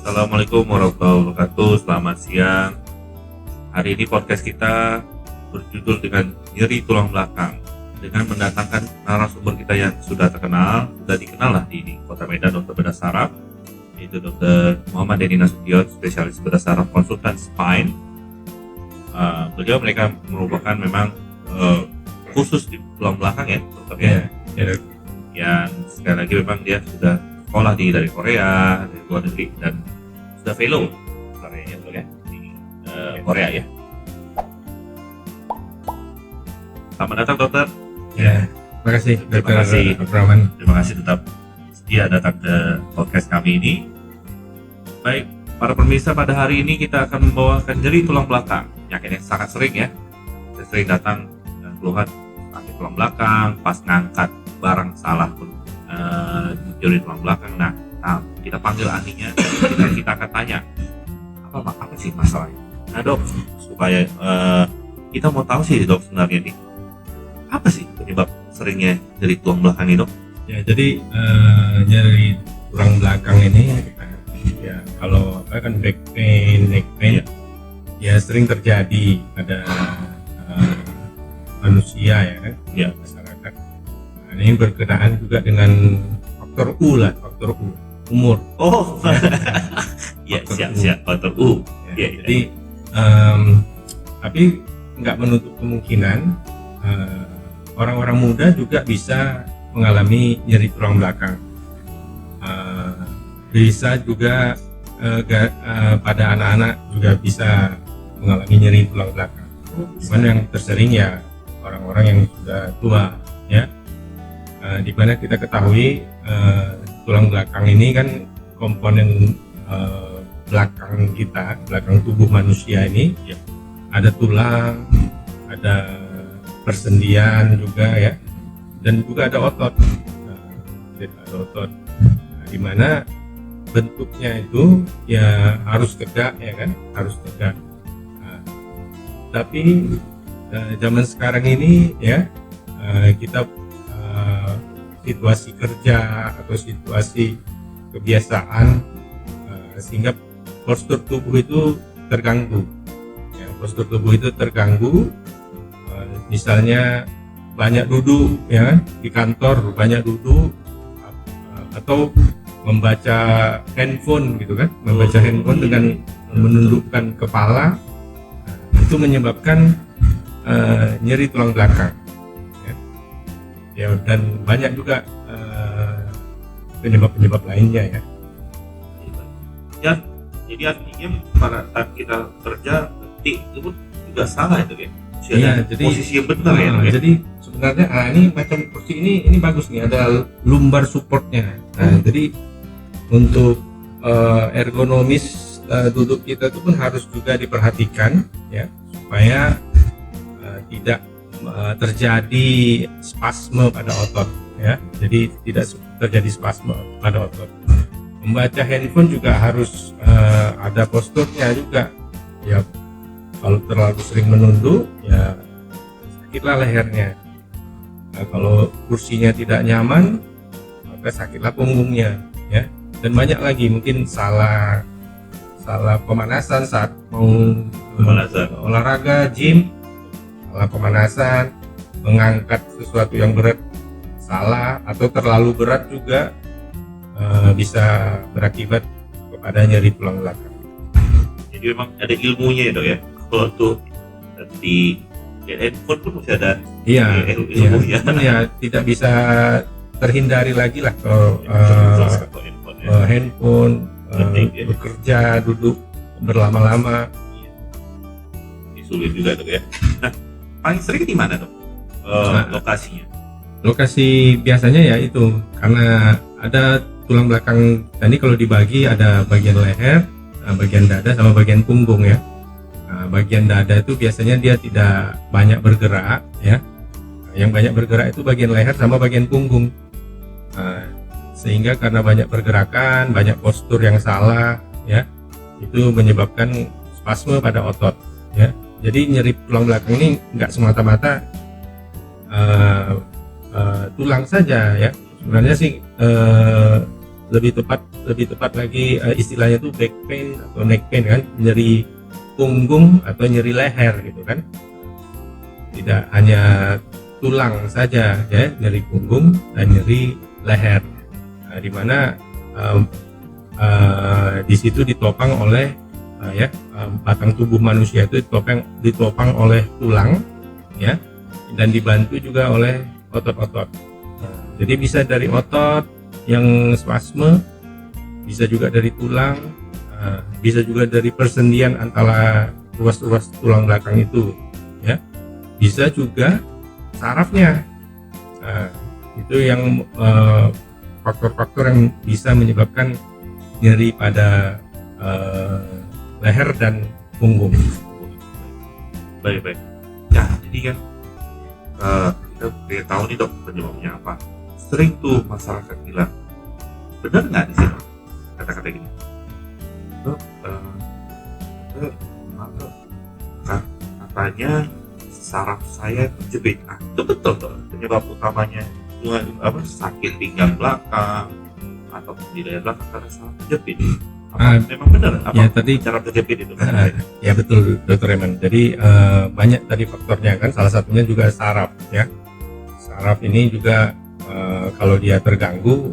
Assalamualaikum warahmatullahi wabarakatuh. Selamat siang. Hari ini podcast kita berjudul dengan nyeri tulang belakang, dengan mendatangkan narasumber kita yang sudah dikenal lah di Kota Medan, Dr. Bedah Saraf, yaitu Dr. Muhammad Denny Nasution, spesialis bedah saraf konsultan spine. Mereka merupakan memang khusus di tulang belakang ya, dokter ya. Yang sekali lagi memang dia sudah sekolah dari Korea, dari luar negeri, dan sudah fellow di Korea ya. Selamat datang dokter. Ya, terima kasih Terima Rahman. Terima kasih tetap setia datang ke podcast kami ini. Baik, para pemirsa, pada hari ini kita akan membawakan nyeri tulang belakang, penyakit yang sangat sering ya. Saya sering datang dengan keluhan sakit tulang belakang pas ngangkat barang salah pun nyeri tulang belakang. Nah, kita panggil ahlinya, kita akan tanya apa sih masalahnya. Nah dok, supaya kita mau tahu sih dok, sebenarnya nih apa sih penyebab seringnya nyeri tulang belakang ini dok? Ya, jadi nyeri tulang belakang ini ya kalau kan back pain, neck pain ya sering terjadi pada manusia ya kan, masyarakat. Nah, ini berkenaan juga dengan faktor U, umur. Oh, ya siap faktor U. Ya, jadi tapi nggak menutup kemungkinan orang-orang muda juga bisa mengalami nyeri tulang belakang. Bisa juga pada anak-anak juga bisa mengalami nyeri tulang belakang. Cuman yang tersering ya orang-orang yang sudah tua ya. Di mana kita ketahui tulang belakang ini kan komponen belakang tubuh manusia ini ya, ada tulang, ada persendian juga ya, dan juga ada otot. Di mana bentuknya itu ya harus tegak ya kan, harus tegak. Tapi zaman sekarang ini ya kita situasi kerja atau situasi kebiasaan sehingga postur tubuh itu terganggu ya, misalnya banyak duduk ya di kantor, banyak duduk atau membaca handphone gitu kan, handphone dengan menundukkan kepala, itu menyebabkan nyeri tulang belakang ya, dan banyak juga penyebab lainnya ya. Jadi artinya pada saat kita kerja ketik itu pun juga salah itu ya. Jadi posisi yang benar ya. Jadi sebenarnya ini macam kursi ini bagus nih, ada lumbar supportnya. Jadi untuk ergonomis duduk kita itu pun harus juga diperhatikan ya, supaya tidak terjadi spasme pada otot ya. Jadi tidak terjadi spasme pada otot. Membaca handphone juga harus ada posturnya juga ya. Kalau terlalu sering menunduk ya sakitlah lehernya. Nah, kalau kursinya tidak nyaman maka sakitlah punggungnya ya. Dan banyak lagi, mungkin salah pemanasan saat mau olahraga gym, salah pemanasan, mengangkat sesuatu yang berat salah, atau terlalu berat juga bisa berakibat kepada nyeri tulang belakang. Jadi memang ada ilmunya ya dok ya. Kalau tuh di handphone pun masih ada ilmunya. Ya tidak bisa terhindari lagi lah kalau handphone bekerja duduk berlama-lama. Ini sulit juga dok ya. Nah, paling sering di mana dok lokasinya? Lokasi biasanya ya itu, karena ada tulang belakang tadi kalau dibagi ada bagian leher, bagian dada sama bagian punggung ya. Bagian dada itu biasanya dia tidak banyak bergerak ya. Yang banyak bergerak itu bagian leher sama bagian punggung. Sehingga karena banyak pergerakan, banyak postur yang salah ya, itu menyebabkan spasme pada otot ya. Jadi nyeri tulang belakang ini nggak semata-mata tulang saja ya. Sebenarnya sih lebih tepat lagi istilahnya itu back pain atau neck pain kan, nyeri punggung atau nyeri leher gitu kan. Tidak hanya tulang saja ya, nyeri punggung dan nyeri leher. Nah, di mana di situ ditopang oleh batang tubuh manusia itu ditopang oleh tulang ya, dan dibantu juga oleh otot-otot. Jadi bisa dari otot yang spasme, bisa juga dari tulang, bisa juga dari persendian antara ruas-ruas tulang belakang itu ya, bisa juga sarafnya. Itu yang faktor-faktor yang bisa menyebabkan nyeri pada leher dan punggung. Baik. Ya, jadi kan kita pengen tahu nih dok penyebabnya apa. Sering tuh masyarakat bilang, benar nggak di sini kata-kata gini, dok, katanya saraf saya terjepit. Nah, itu betul tuh penyebab utamanya sakit pinggang belakang atau di dada belakang karena saraf terjepit. Memang benar apa ya, tadi cara terjepit itu? Ya betul Dr. Eman. Jadi banyak tadi faktornya kan, salah satunya juga saraf ya. Saraf ini juga kalau dia terganggu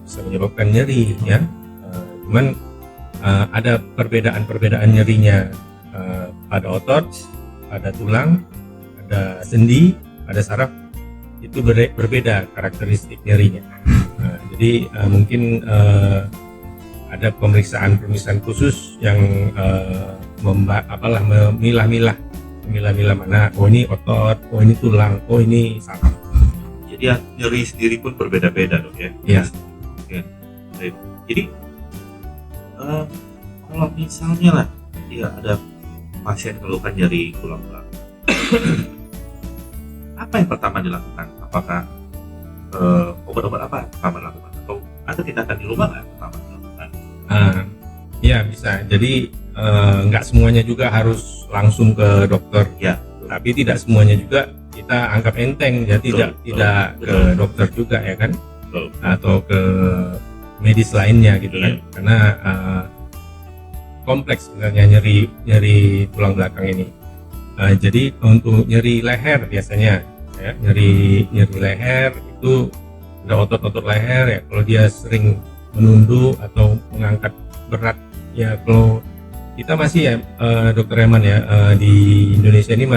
bisa menyebabkan nyeri ya. Cuman ada perbedaan nyerinya pada otot, pada tulang, ada sendi, ada saraf, itu berbeda karakteristik nyerinya. Jadi mungkin ada pemeriksaan khusus yang memilah-milah mana, oh ini otot, oh ini tulang, oh ini saraf. Jadi ya, nyeri sendiri pun berbeda-beda dok ya. Iya. Oke. Jadi kalau misalnya lah ya ada pasien keluhan nyeri tulang belakang, apa yang pertama dilakukan? Apakah obat-obat apa pertama dilakukan, atau ada tindakan di rumah nggak pertama dilakukan? Ya bisa. Jadi nggak semuanya juga harus langsung ke dokter ya, tapi tidak semuanya juga kita anggap enteng ya, tidak ke dokter juga ya kan, atau ke medis lainnya gitu kan, karena kompleks sebenarnya nyeri tulang belakang ini. Jadi untuk nyeri leher biasanya ya, nyeri leher itu ada otot-otot leher ya, kalau dia sering menunduk atau mengangkat berat ya. Kalau kita masih ya Dokter Eman ya, di Indonesia ini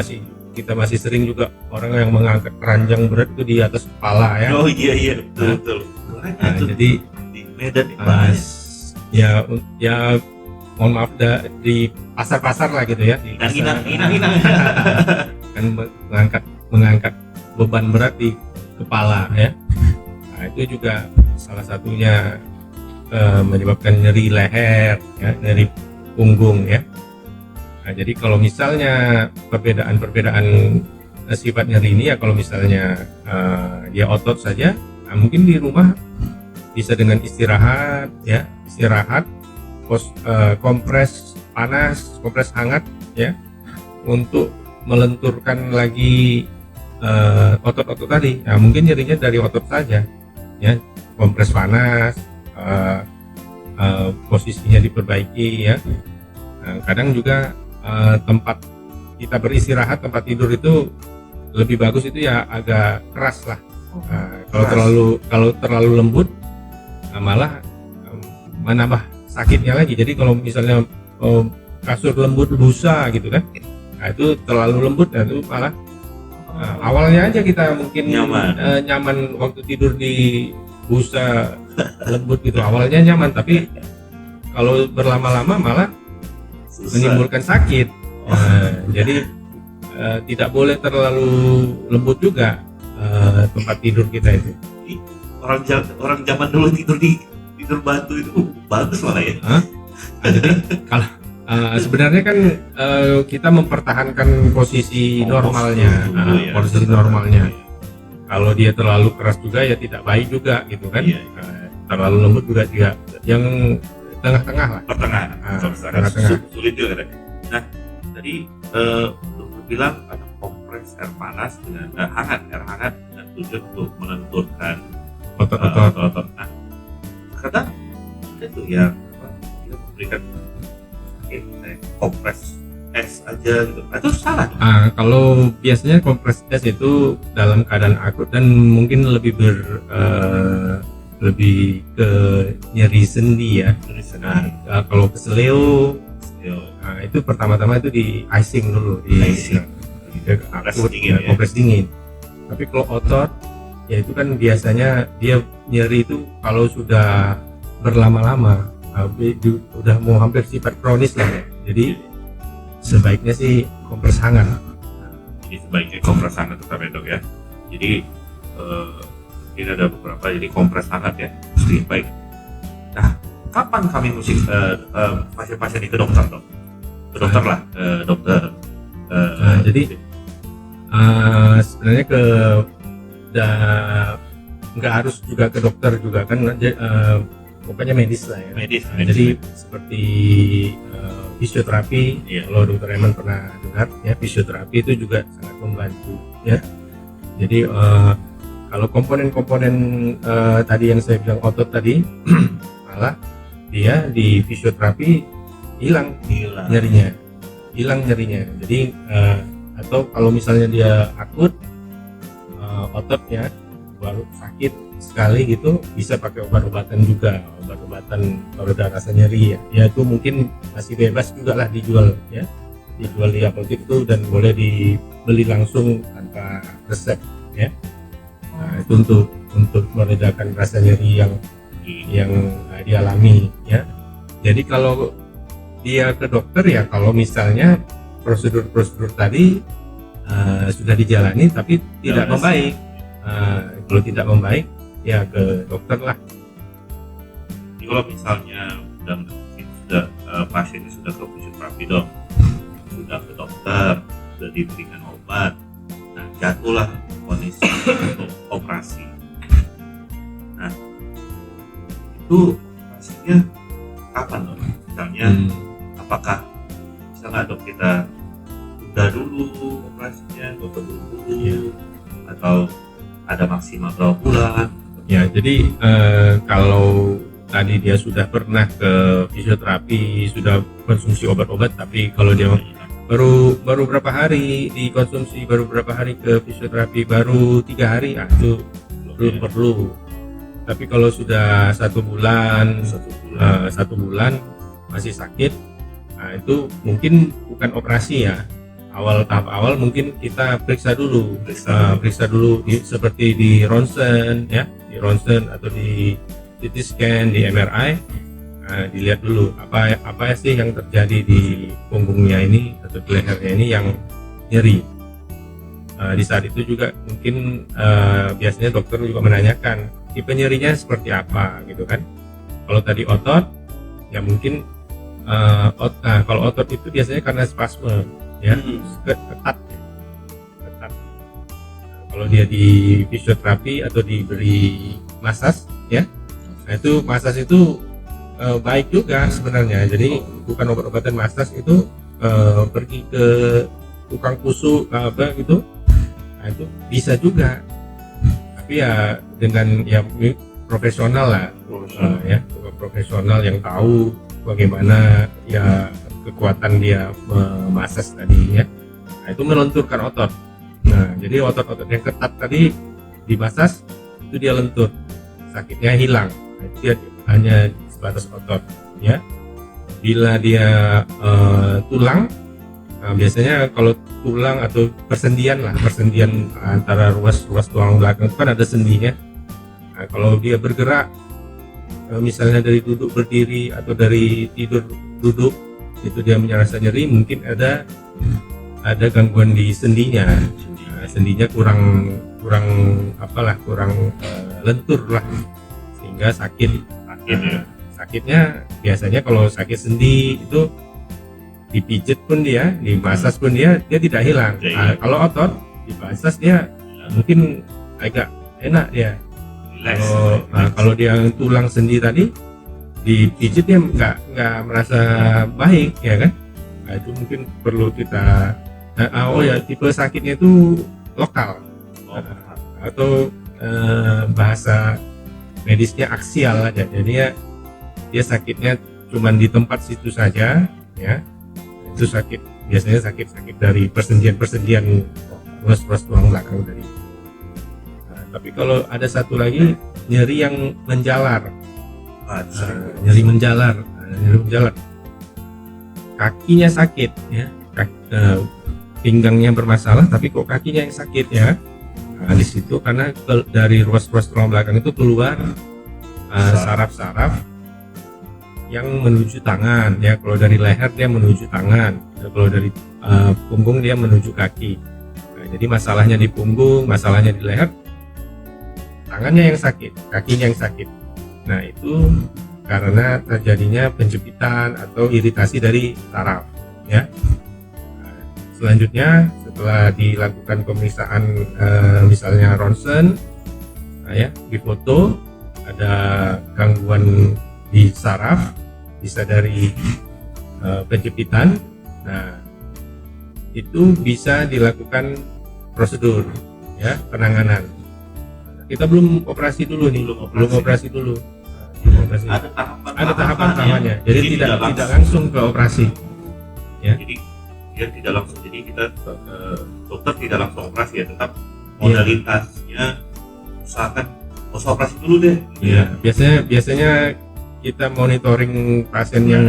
kita masih sering juga orang yang mengangkat keranjang berat itu di atas kepala ya. Oh iya betul. Jadi di Medan ya mohon maaf di pasar-pasar lah gitu ya, di pasar kan mengangkat beban berat di kepala ya. Nah, itu juga salah satunya menyebabkan nyeri leher ya, nyeri punggung ya. Nah, jadi kalau misalnya perbedaan sifat nyeri ini ya, kalau misalnya dia otot saja, nah mungkin di rumah bisa dengan istirahat, kompres panas, kompres hangat ya, untuk melenturkan lagi otot-otot tadi. Nah, mungkin nyerinya dari otot saja ya, kompres panas, posisinya diperbaiki ya. Nah, kadang juga tempat kita beristirahat, tempat tidur itu lebih bagus itu ya agak keras lah. Kalau terlalu lembut malah menambah sakitnya lagi. Jadi kalau misalnya kasur lembut busa gitu kan, nah itu terlalu lembut, nah itu malah awalnya aja kita mungkin nyaman waktu tidur di busa lembut gitu, awalnya nyaman, tapi kalau berlama-lama malah menimbulkan sakit. Jadi tidak boleh terlalu lembut juga tempat tidur kita itu. Orang zaman dulu tidur batu itu bagus malah ya. Jadi kalau sebenarnya kan kita mempertahankan posisi normalnya, posisi normalnya. Kalau dia terlalu keras juga ya tidak baik juga gitu kan. Terlalu lembut juga yang tengah-tengah lah. Tengah-tengah. Sulit juga kan. Nah, tadi dokter bilang ada kompres air panas dengan air hangat dengan tujuan untuk melenturkan otot. Nah, kadang ada tuh yang dia memberikan kompres es aja gitu, itu salah. Kalau biasanya kompres es itu dalam keadaan akut dan mungkin lebih ke nyeri sendi ya. Kalau keseleo, itu pertama-tama itu di icing dulu, kompres dingin. Tapi kalau otot, ya itu kan biasanya dia nyeri itu kalau sudah berlama-lama, udah mau hampir sifat kronis lah ya. Jadi sebaiknya sih kompres hangat. Jadi sebaiknya kompres hangat tetap ya dok ya. Jadi ini ada beberapa, jadi kompres hangat ya. Baik. Nah, kapan kami mesti pasien-pasien ini ke dokter dok? Ke dokter lah, dokter. Jadi sebenarnya nggak harus juga ke dokter juga kan, pokoknya medis lah ya. Medis. Jadi seperti fisioterapi, kalau dokter Eman pernah dengar ya, fisioterapi itu juga sangat membantu ya. Jadi kalau komponen-komponen tadi yang saya bilang otot tadi malah dia di fisioterapi hilang nyerinya. Jadi atau kalau misalnya dia akut ototnya baru sakit sekali gitu, bisa pakai obat-obatan juga, obat-obatan kalau ada rasa nyeri ya itu mungkin masih bebas juga lah dijual ya, dijual di apotek itu dan boleh dibeli langsung tanpa resep ya. Nah, itu untuk meredakan rasa nyeri yang dialami ya. Jadi kalau dia ke dokter ya, kalau misalnya prosedur tadi sudah dijalani tapi tidak membaik, kalau tidak membaik ya ke dokter lah. Jadi kalau misalnya sudah pasien ini sudah ke fisioterapi dok, sudah ke dokter, sudah diberikan obat, nah jatuhlah kondisi untuk operasi. Nah itu operasinya kapan dok? Misalnya apakah bisa nggak dok kita tunda dulu operasinya, dokter dulu, atau ada maksimal berapa bulan? Ya, jadi kalau tadi dia sudah pernah ke fisioterapi, sudah konsumsi obat-obat, tapi kalau dia baru berapa hari dikonsumsi, baru berapa hari ke fisioterapi, baru 3 hari, itu belum perlu. Tapi kalau sudah 1 bulan masih sakit, nah itu mungkin bukan operasi ya. Tahap awal mungkin kita periksa dulu seperti di ronsen ya, di ronsen atau di CT scan, di MRI. Dilihat dulu apa sih yang terjadi di punggungnya ini atau di lehernya ini yang nyeri. Di saat itu juga mungkin biasanya dokter juga menanyakan tipe nyerinya seperti apa gitu kan. Kalau tadi otot ya mungkin kalau otot itu biasanya karena spasme ya, ketat. Kalau dia di fisioterapi atau diberi masas ya, nah itu masas itu baik juga sebenarnya. Jadi bukan obat-obatan masas itu pergi ke tukang kusuk apa gitu, nah itu bisa juga, tapi ya dengan ya profesional lah, ya profesional yang tahu bagaimana ya kekuatan dia memasas tadi ya. Nah, itu melenturkan otot. Nah, jadi otot-otot yang ketat tadi dimasas itu dia lentur, sakitnya hilang. Nah, itu dia hanya sebatas otot ya. Bila dia tulang, nah, biasanya kalau tulang atau persendian antara ruas tulang belakang itu kan ada sendinya. Nah, kalau dia bergerak misalnya dari duduk berdiri atau dari tidur duduk, itu dia merasa nyeri, mungkin ada gangguan di sendinya. Sendinya kurang lentur lah, sehingga sakit ya. Sakitnya biasanya kalau sakit sendi itu dipijit pun dia, dimasas pun dia tidak hilang. Kalau otot dimasas dia mungkin agak enak dia. Kalau dia tulang sendi tadi dipijit dia nggak merasa baik ya kan. Nah, itu mungkin perlu kita tipe sakitnya itu lokal atau bahasa medisnya aksial aja, jadi dia sakitnya cuman di tempat situ saja ya. Itu biasanya sakit dari persendian ruas tulang belakang tadi. Nah, tapi kalau ada satu lagi nyeri yang menjalar. Nyeri menjalar, kakinya sakit ya, pinggangnya bermasalah tapi kok kakinya yang sakit ya. Nah, di situ karena dari ruas tulang belakang itu keluar saraf-saraf yang menuju tangan ya. Kalau dari leher dia menuju tangan, kalau dari punggung dia menuju kaki. Nah, jadi masalahnya di punggung, masalahnya di leher, tangannya yang sakit, kakinya yang sakit. Nah, itu karena terjadinya penjepitan atau iritasi dari saraf ya. Nah, selanjutnya setelah dilakukan pemeriksaan misalnya ronsen ya, di foto ada gangguan di saraf, bisa dari penjepitan. Nah, itu bisa dilakukan prosedur ya, penanganan. Kita belum operasi dulu nih, belum operasi dulu. Ada tahapan-tahapannya. Jadi tidak langsung ke operasi. Ya. Jadi dia tidak langsung. Jadi kita dokter tidak langsung operasi ya, tetap modalitasnya usahakan usah operasi dulu deh. Iya. Biasanya kita monitoring pasien yang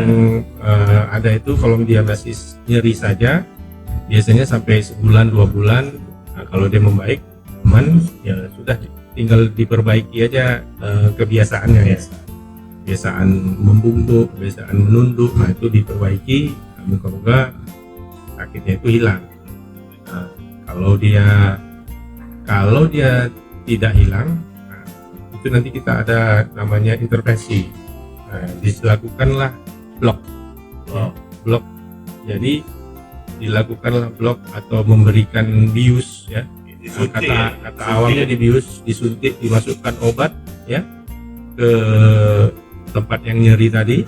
ada itu, kalau dia masih nyeri saja, biasanya sampai sebulan 2 bulan. Nah, kalau dia membaik, aman, ya sudah, tinggal diperbaiki aja kebiasaannya ya. Kebiasaan membungkuk, kebiasaan menunduk, nah itu diperbaiki. Nah, moga-moga sakitnya itu hilang. Nah, kalau dia tidak hilang, nah, itu nanti kita ada namanya intervensi. Nah, dilakukanlah blok. Jadi dilakukanlah blok atau memberikan bius ya. Kata awalnya dibius, disuntik, dimasukkan obat ya ke tempat yang nyeri tadi,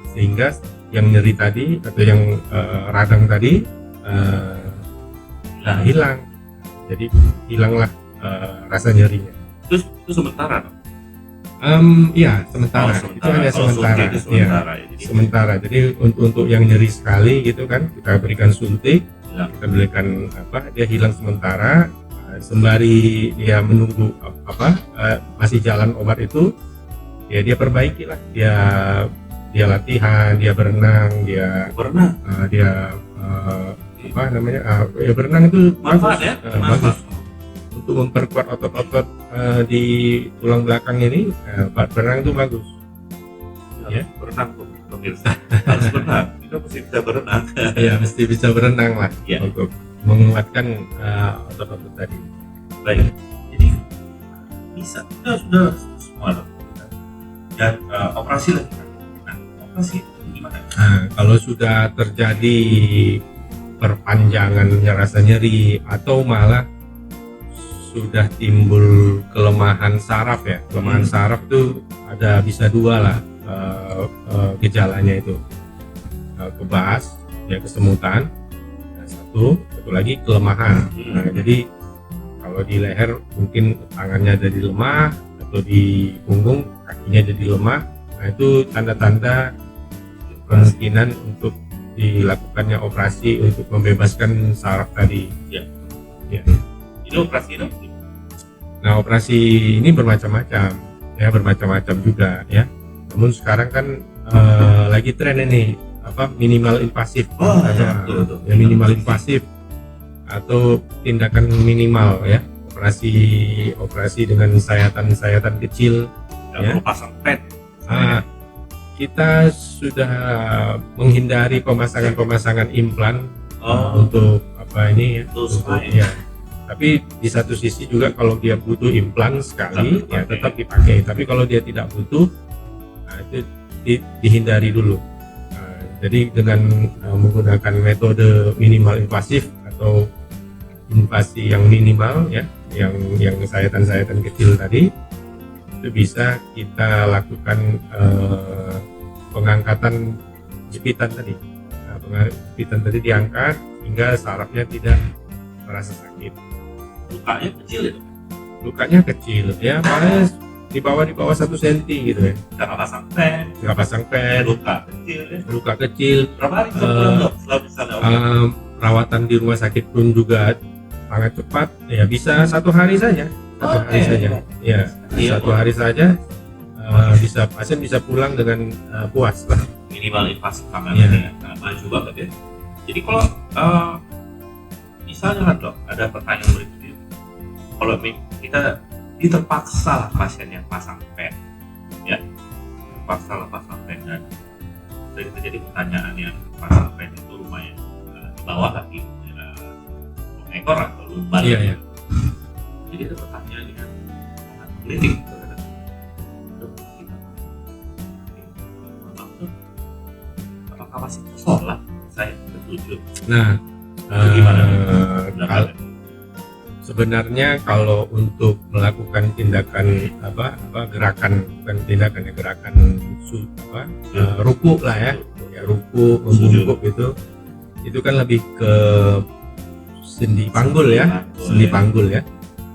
sehingga yang nyeri tadi atau yang radang tadi hilang. Jadi hilanglah rasa nyerinya. Terus itu sementara? Iya, sementara. Itu hanya sementara. Sementara. Jadi untuk yang nyeri sekali gitu kan, kita berikan suntik, kita berikan dia hilang sementara. Sembari dia menunggu masih jalan obat itu, ya dia perbaiki lah, dia latihan, dia berenang, dia berenang itu manfaat bagus, ya, bagus untuk memperkuat otot-otot di tulang belakang ini. Berenang itu bagus ya. Berenang tuh pemirsa harus berenang, kita mesti bisa berenang. Ya, mesti bisa berenang lah ya, untuk menguatkan otot-otot tadi. Baik, jadi bisa kita sudah semua loh. Dan operasi lagi. Nah, operasi gimana? Nah, kalau sudah terjadi perpanjangan rasa nyeri atau malah sudah timbul kelemahan saraf ya. Kelemahan saraf itu bisa dua lah gejalanya itu. Kebas, ya kesemutan. Nah, satu lagi kelemahan. Nah, jadi kalau di leher mungkin tangannya jadi lemah, atau di punggung kakinya jadi lemah. Nah, itu tanda-tanda kemungkinan untuk dilakukannya operasi untuk membebaskan saraf tadi. Ya. Ini operasi apa? Nah, operasi ini bermacam-macam ya, bermacam-macam juga ya. Namun sekarang kan lagi tren ini minimal invasif. Minimal invasif atau tindakan minimal ya, operasi dengan sayatan kecil ya. Pasang pet. Kita sudah menghindari pemasangan implan untuk ya. Tapi di satu sisi juga kalau dia butuh implan sekali ya tetap dipakai. Tapi kalau dia tidak butuh, nah, itu dihindari dulu. Jadi dengan menggunakan metode minimal invasif atau invasi yang minimal ya, yang sayatan-sayatan kecil tadi, itu bisa kita lakukan pengangkatan jepitan tadi. Nah, jepitan tadi diangkat hingga sarafnya tidak merasa sakit. Lukanya kecil ya? Lukanya kecil ya, paling di bawah 1 senti gitu ya. Nggak pasang pen, Nggak pasang pen, luka kecil ya. luka kecil, Berapa hari bisa pulang dok? Setelah misalnya perawatan di rumah sakit pun juga sangat cepat. Ya bisa 1 hari saja, Oke. ya Iya, 1 hari saja bisa pasien bisa pulang dengan puas lah. minimal invasi kamera Iya. ya, sangat maju banget ya. Jadi kalau misalnya kan dok, ada pertanyaan berikutnya. Kalau kita terpaksa lah pasien yang pasang pen, ya, terpaksa lah pasang pen dan sering terjadi pertanyaan yang pasang pen itu lumayan di bawah lagi, ekor atau lumbar. Iya, iya. Jadi ada pertanyaan yang sangat kritik terhadap dok, kita apakah masih sholat? Saya setuju. Nah, Gimana? sebenarnya kalau untuk melakukan tindakan gerakan bukan tindakan ya gerakan ruku lah ya ruku membungkuk itu kan lebih ke sendi panggul ya, sendi panggul ya.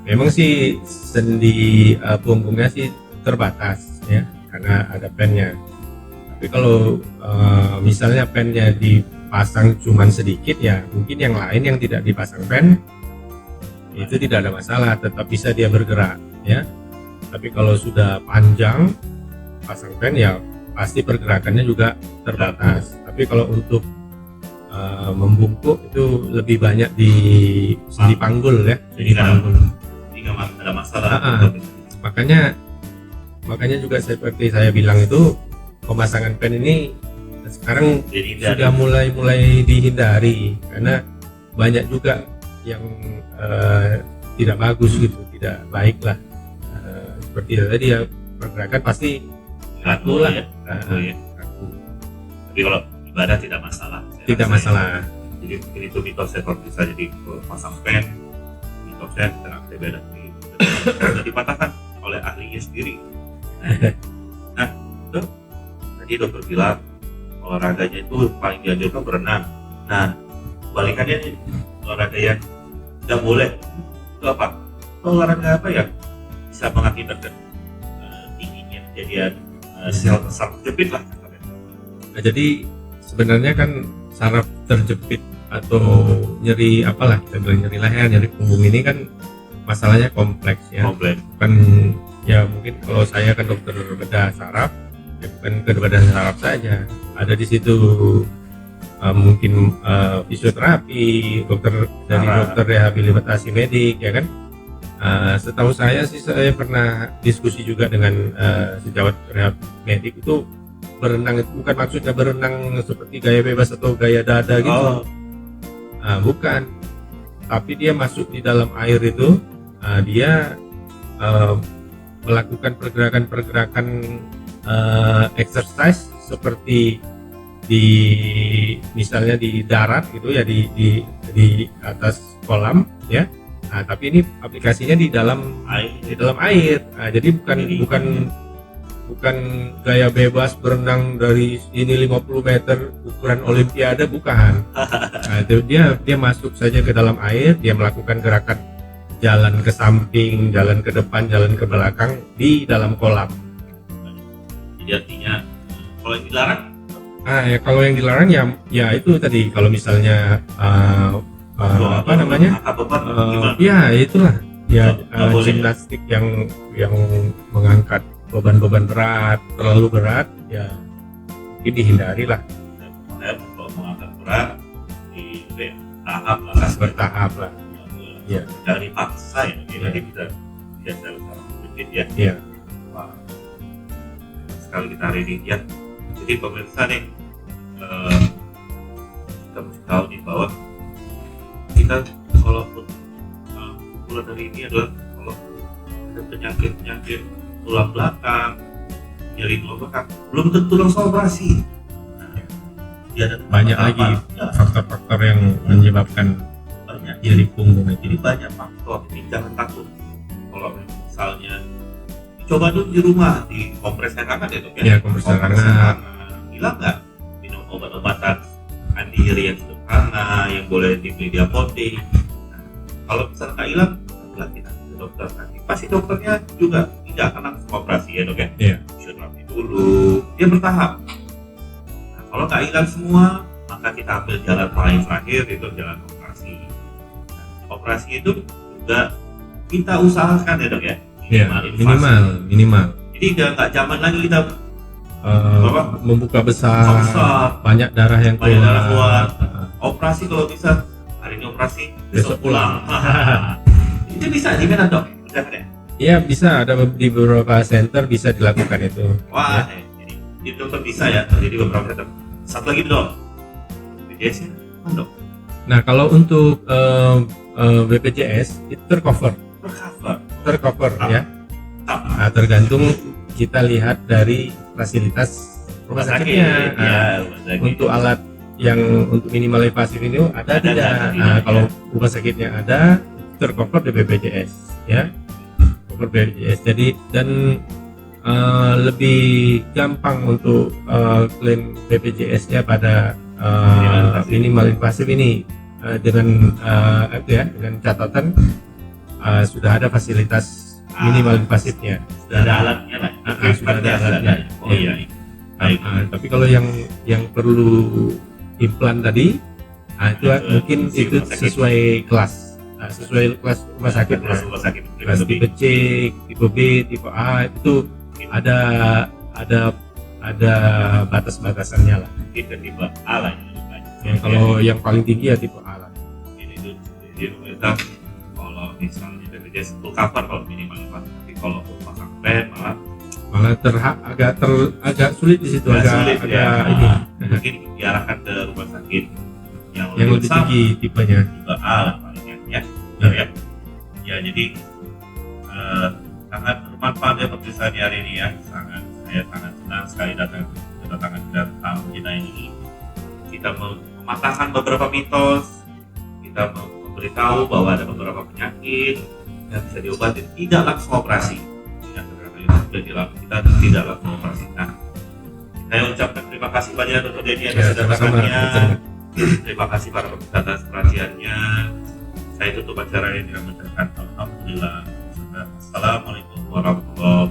Memang sih sendi punggungnya sih terbatas ya karena ada pennya. Tapi kalau misalnya pennya dipasang cuman sedikit ya mungkin yang lain yang tidak dipasang pen itu tidak ada masalah, tetap bisa dia bergerak ya. Tapi kalau sudah panjang pasang pen ya pasti pergerakannya juga terbatas. Tapi kalau untuk membungkuk itu lebih banyak di sendi panggul ya, sendi panggul. Tidak ada masalah. Makanya juga seperti saya bilang itu pemasangan pen ini sekarang sudah mulai dihindari karena banyak juga yang tidak bagus gitu, tidak baik lah. Seperti tadi ya pergerakan pasti kaku lah ya. kaku. Tapi kalau ibadah tidak masalah. Tidak masalah. Jadi mungkin itu mitosnya kalau bisa jadi pasang pen, mitosnya tenang beda sudah dipatahkan oleh ahlinya sendiri. Nah, dok, tadi dokter bilang olahraganya itu paling dianjurkan berenang. Nah, balikannya nih, olahraga yang tidak boleh itu apa? Olahraga apa yang bisa mengakibatkan tingginya kejadian sel saraf terjepit lah. Nah, jadi sebenarnya kan saraf terjepit atau nyeri apalah kita bilang nyeri leher, nyeri punggung ini kan masalahnya kompleks ya. Bukan ya mungkin kalau saya kan dokter bedah saraf, ya bukan ke bedah saraf saja. Ada di situ mungkin fisioterapi, dokter rehabilitasi medik ya kan. Setahu saya sih saya pernah diskusi juga dengan sejawat rehab medik itu berenang itu bukan maksudnya berenang seperti gaya bebas atau gaya dada gitu. Bukan. Tapi dia masuk di dalam air itu dia melakukan exercise seperti misalnya di darat gitu ya di atas kolam ya. Nah, tapi ini aplikasinya di dalam air. Nah, jadi bukan gaya bebas berenang dari ini 50 meter ukuran olimpiade, bukan. Nah, itu dia masuk saja ke dalam air, dia melakukan gerakan jalan ke samping, jalan ke depan, jalan ke belakang di dalam kolam. Jadi artinya kalau yang dilarang? Kalau yang dilarang ya itu tadi kalau misalnya apa namanya? Ya itulah ya gimnastik yang mengangkat beban berat, terlalu berat ya mungkin dihindari lah. Kalau mengangkat berat bertahap lah. Ya. Jangan dipaksa ya. Jadi bisa biasa sedikit ya. Iya. Wah. Sekali kita hari ini ya. Jadi pemirsa nih kita mesti tahu nih bahwa kita kalau pukulan dari ini adalah kalau ada penyakit tulang belakang, nyeri tulang belakang, belum tentu langsung operasi. Ada banyak lagi faktor-faktor yang menyebabkan nyeri punggung. Jadi banyak faktor, jadi jangan takut. Kalau misalnya coba dulu di rumah di kompres air hangat ya dok ya. Iya, kompres air hangat. Hilang nggak? Minum obat-obatan anti nyeri yang sederhana yang boleh dibeli di apotek. Nah, kalau misalnya nggak hilang, kita ke dokter nanti. Pasti dokternya juga tidak akan langsung operasi ya dok ya. Iya. Fisioterapi dulu, dia bertahap. Nah, kalau nggak hilang semua, maka kita ambil jalan paling terakhir, itu jalan operasi. Nah, operasi itu juga kita usahakan ya dok ya, Iya, invasi. minimal. Jadi nggak zaman lagi kita Membuka besar, besar, banyak darah yang banyak darah keluar. keluar. Operasi kalau bisa hari ini operasi, besok Besok pulang. Itu bisa di mana dok? Udah kan ya? Iya, bisa, ada di beberapa center bisa dilakukan itu. Wah, jadi di dokter bisa ya, jadi beberapa center. Satu lagi dok, BPJS nya apa dok? Nah, kalau untuk BPJS itu tercover Tercover. ya. Nah, tergantung kita lihat dari fasilitas rumah sakitnya. Nah, ya, rumah sakit. untuk alat yang untuk minimal invasif ini ada Ada, tidak? ada, Nah, tidak. kalau rumah sakitnya ada, tercover di BPJS ya. Cover BPJS. Jadi dan lebih gampang untuk klaim BPJS-nya pada minimal invasif ini dengan itu ya, dengan catatan sudah ada fasilitas minimal invasifnya. Sudah ada alatnya lah. Sudah ada alatnya. Oh iya. Baik. Tapi kalau yang perlu implan tadi, itu mungkin itu rumah sakit. sesuai kelas, sesuai kelas rumah sakit. Kelas rumah sakit. Kelas tipe C, tipe B, tipe A itu ada batas-batasannya lah. Kita tipe A lah. Kalau yang paling tinggi ya tipe A lah. Ini tuh jadi pemerintah kalau misalnya BPJS full cover kalau minimal invasif, tapi kalau mau pasang bed malah agak sulit di situ, sulit agak ya. ini Mungkin diarahkan ke rumah sakit yang yang lebih besar, tinggi tipenya. tipe A lah palingnya ya. Benar ya. Ya jadi sangat bermanfaat ya pemeriksaan hari ini ya. Saya sangat senang sekali kedatangan kita tamu kita ini. Kita mematahkan beberapa mitos, kita memberitahu bahwa ada beberapa penyakit yang bisa diobati tidak langsung operasi. Tidak kita tidak langsung operasi. Nah, saya ucapkan terima kasih banyak Dr. Denny atas kedatangannya. Terima kasih para pemirsa atas perhatiannya. Saya tutup acara ini dengan mengucapkan alhamdulillah. Assalamualaikum warahmatullahi wabarakatuh.